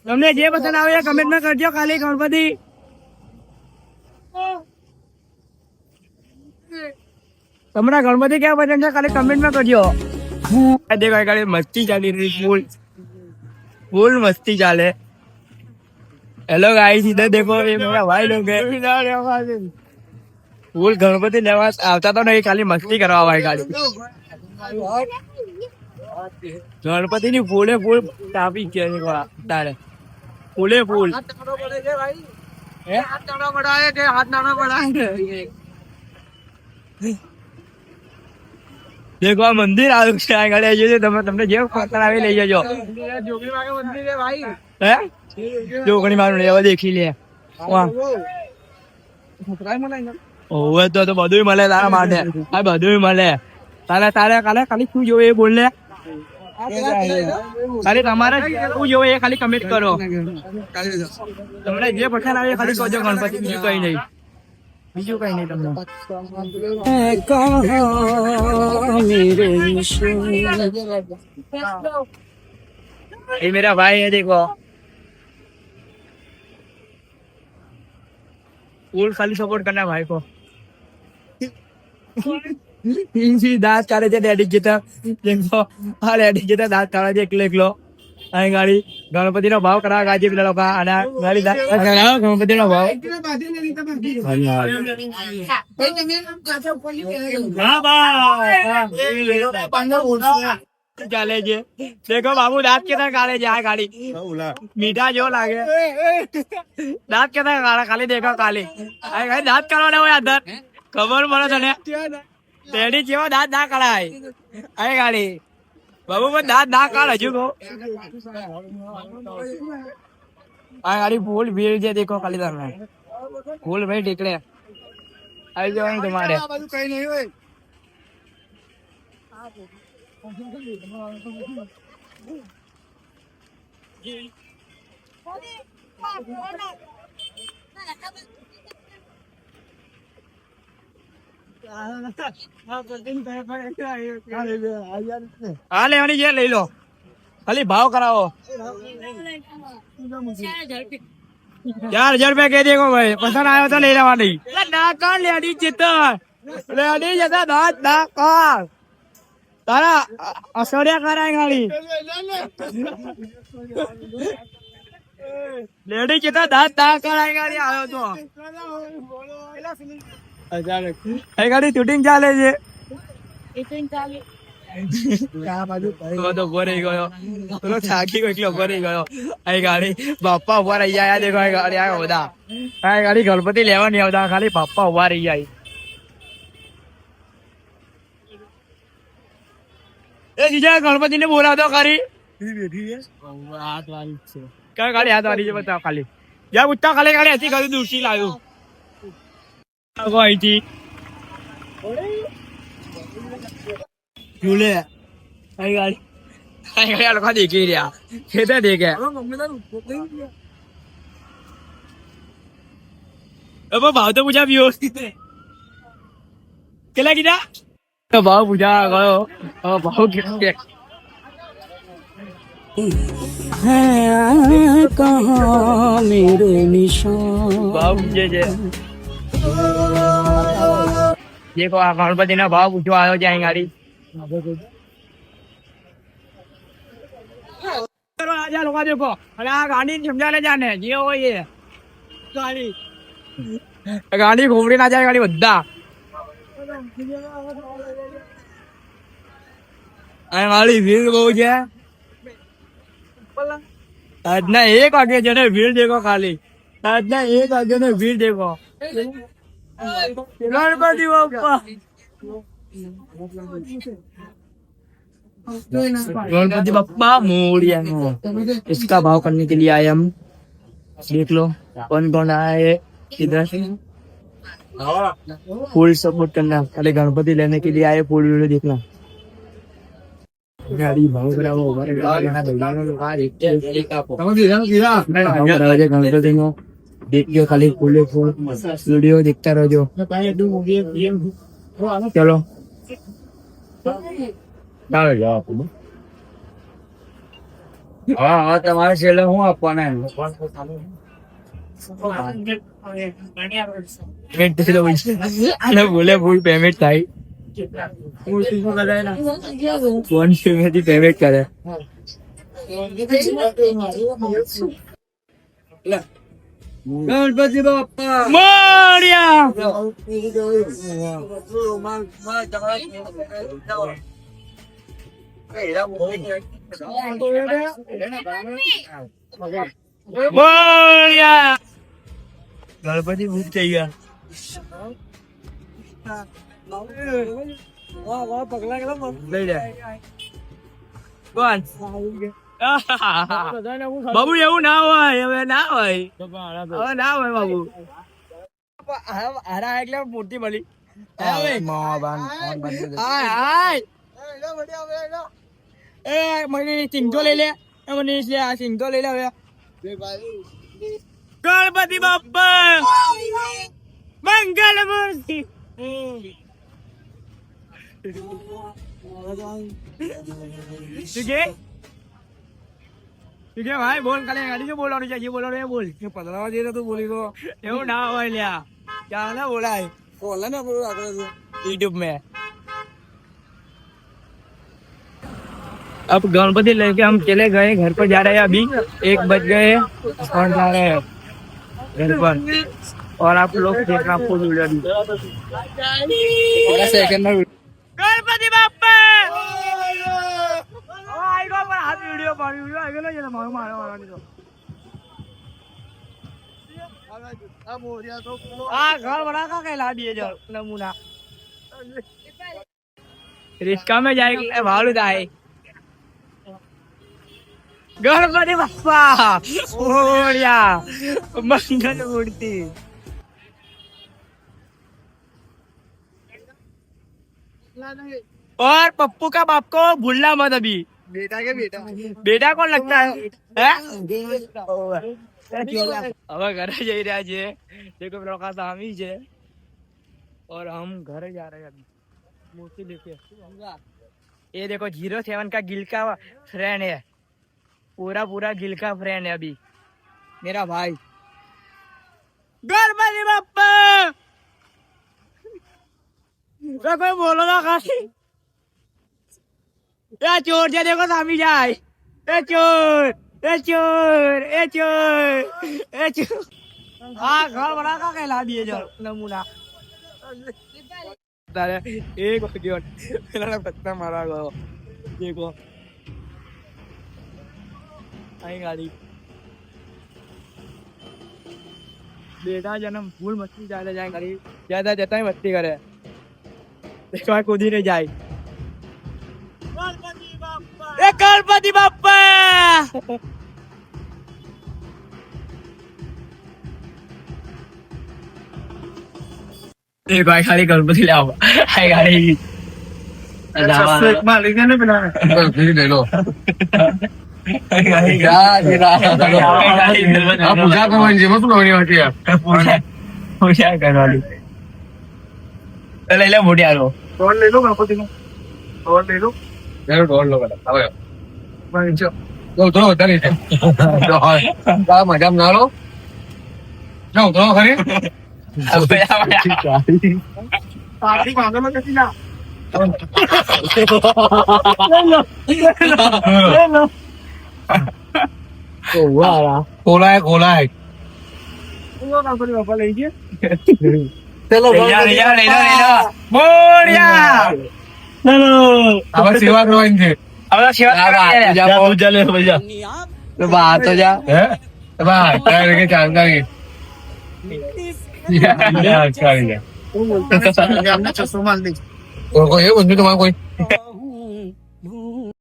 તમને જે પસંદ આવે એ કમેન્ટમાં કરજો. ખાલી ગણપતિ તમને ગણપતિ ક્યાં પસંદ છે ખાલી કમેન્ટમાં કરજો. દેખો ખાલી મસ્તી ચાલી રહી, ફૂલ મસ્તી ચાલે. हेलो गाइस, इधर देखो ये मेरा भाई लोग है. फूल गणपति लेवा આવતા તો નહીં, ખાલી મસ્તી કરવા ભાઈ ગાડી. ગણપતિ ની ફૂલે ફૂલ તાપી છે તારે, ફૂલે ફૂલ. હાથ નાનો બડાય કે હાથ નાનો બડાય. દેખો આ મંદિર આવ્યું છે આ ગાડી. તમે તમને જે પસંદ આવે લઈ જજો. જોગી માગે મંદિર છે ભાઈ. હે જોગણી મારું લેવા દેખી લે. ઓવે તો બધું મળે તારા માટે. આ બધું મળે તારે. કાલે ખાલી શું જોવે એ બોલ લે. ખાલી તમારે શું જોવે એ ખાલી કમેન્ટ કરો. તમને જે પસંદ આવે ખાલી કહો ગણપતિ. બીજું કઈ નહીં, બીજું કઈ નહીં. તમને ये मेरा भाई है, देखो फूल खाली सपोर्ट करना भाई को. दांत काढे છે ડેડી જેતા. देखो આ ડેડી જેતા દાંત કાઢે છે એકલો. અહીં ગાડી ગણપતિ નો ભાવ કરાવ ગાજી પેલા લોકો. અને ગાડી ગણપતિ નો ભાવ ચાલે છે. દેખો બાબુ દાંત કેતા કાઢે છે આ ગાડી. મીઠા જેવો લાગે. દાંત કેતા કાઢે ખાલી. દેખો ખાલી દાંત કાઢવાના હોય અંદર. ખબર પડે તને તેડી જેવો દાંત ના કાઢાય આ ગાડી. બાબુ પણ દાંત ના કાઢ હજુ કહો. આ ગાડી ફૂલ ભીડ છે. દેખો ખાલી તમે ફૂલ ભાઈ ટીકડે આવી જવાનું તમારે. કઈ નહીં હોય. હા લેવાની છે લઈ લો. ખાલી ભાવ કરાવો. 4000 રૂપિયા કહી દેખો ભાઈ. પસંદ આવ્યો તો લઈ લેવાની. ના કર લેડી જતા દાંત ના કર. તારા અસડિયા કરાય ગાડી. લેડી જતા દાંત ના કરાય ગાડી. આવ્યો તો ગાડી શૂટિંગ ચાલે છે. ભરાઈ ગયો થાકી ગયો એટલે ભરાઈ ગયો. આ ગાડી બાપા ઉભા રહી જાય. દેખો ગાડી આવ્યો બધા. આ ગાડી ગણપતિ લેવા નહીં આવતા, ખાલી બાપા ઉભા રહી જાય. એ જીજા ગણપતિ ને બોલાવતો ખરી. કઈ ગાડી હાથ વાળી છે બતાવો ખાલી. જ્યાં પૂછતા ખાલી ગાડી હતી ઘરે દૂરથી લાવ્યું. झूले आई गाड़ी लोग देखी रहा खेते देखे. अब भाव तो पूछा भी કેટલા કીધા? ભાવ પૂછા ગયો. ભાવ મેરે નિશાન ભાવ પૂછે છે. देखो आ गणपति ना भाव पूछो आयो जाए गाड़ी. आजा लोग देखो. अरे आ गाड़ी समझाने जाने जे हो ये गाड़ी घूमरी ना जाए गाड़ी बद्दा. आ गाड़ी भीड़ बहुत है. આજના 1 વાગે જને ભીડ દેખો ખાલી. આજના 1 વાગે ને ભીડ દેખો. गणपति बाप्पा गणपति बाप्पा मोरिया. इसका भाव करने के लिए आए हम. देख लो कौन कौन आए इधर. फुल सपोर्ट करना. खाली गणपति लेने के लिए आए. फुल वीडियो देखना. गाड़ी भाव कराओ. गणपति को देखियो खाली फूले फूल वीडियो देखता रहो. चलो હા તમારે છેલ્લે હું આપવાના એમ? અને બોલે ફૂલ પેમેન્ટ થાય ફોન થી પેમેન્ટ કરે ગણપતિ બાપ્પા મોર્યા મોર્યા ગણપતિ ભૂત થઈ ગયા લઈ લે કોણ બાબુ એવું ના હોય હવે ના હોય હવે ના હોય બાબુ હારા એટલે મૂર્તિ મળી મને સિંગો લઈ લે મને આ સિંગો લઈ લે હવે ગણપતિ બાપ્પા મંગલ મૂર્તિ ભાઈ બોલ કાલે ગાડી જો બોલવાનું છે જે બોલવાનું એ બોલ પધરાવા જઈએ તું બોલી તો એવું ના હોય લ્યા ક્યાં ના બોલાય બોલે ને બોલો यूट्यूब में अब गणपति लेके हम चले गए घर पर जा रहे हैं अभी 1 बज गए और जा रहे हैं घर पर और आप लोग देखना फुल वीडियो गणपति बाप्पा आएगा पर हाथ वीडियो पर वीडियो आएगा ना ये मारो मारो मारो नहीं तो आ घर बना का कहला दिए जो नमूना रिक्शा में जाएगा भाड़ू जाए गणपति बाप्पा मोरया मंगल मूर्ति और पप्पू का बाप को भूलना मत अभी बेटा के बेटा कौन लगता है હવે ઘરે જઈ રહ્યા છે देखो लोग सामी છે और हम घर जा रहे हैं अभी मूर्ति लेके ये देखो 07 का गिल का फ्रेंड है पूरा गिल का फ्रेंड है अभी मेरा भाई गणपति बाप्पा कोई बोलो ना काशी या चोर जा देखो सामी जाए ए चोर ए चोर ए चोर ए चोर हाँ घर बना का कहला दिए जो नमूना एक पत्ता मारा गया देखो आई गाड़ी बेटा जन्म फूल मस्ती ज्यादा जाए गाड़ी ज्यादा जता ही मस्ती करे देखो कूदी नहीं जाए गणपति बाप्पा एक भाई खाली गणपति ले आओ हाय गाड़ी मालिक ने पिलाना ले लो पूजा करवानी मत करवानी होती है पूजा करवानी ले लो मोटी आरो टोल ले लो गणपति को टोल ले लो यार टोल लो बड़ा अब मैं जो तो उधर ही तो का मजा ना लो जाओ तो खरी अब पार्टी मांगो ना किसी ना खोला है पापा लीजिए चलो ले लो मोरिया चलो अब सेवा करो इनसे अब सेवा जा पूजा ले भैया तो बात हो जा है तो बात करके जानकारी या क्या है हमने 600 मान दी और कोई है बंदे तुम्हारा कोई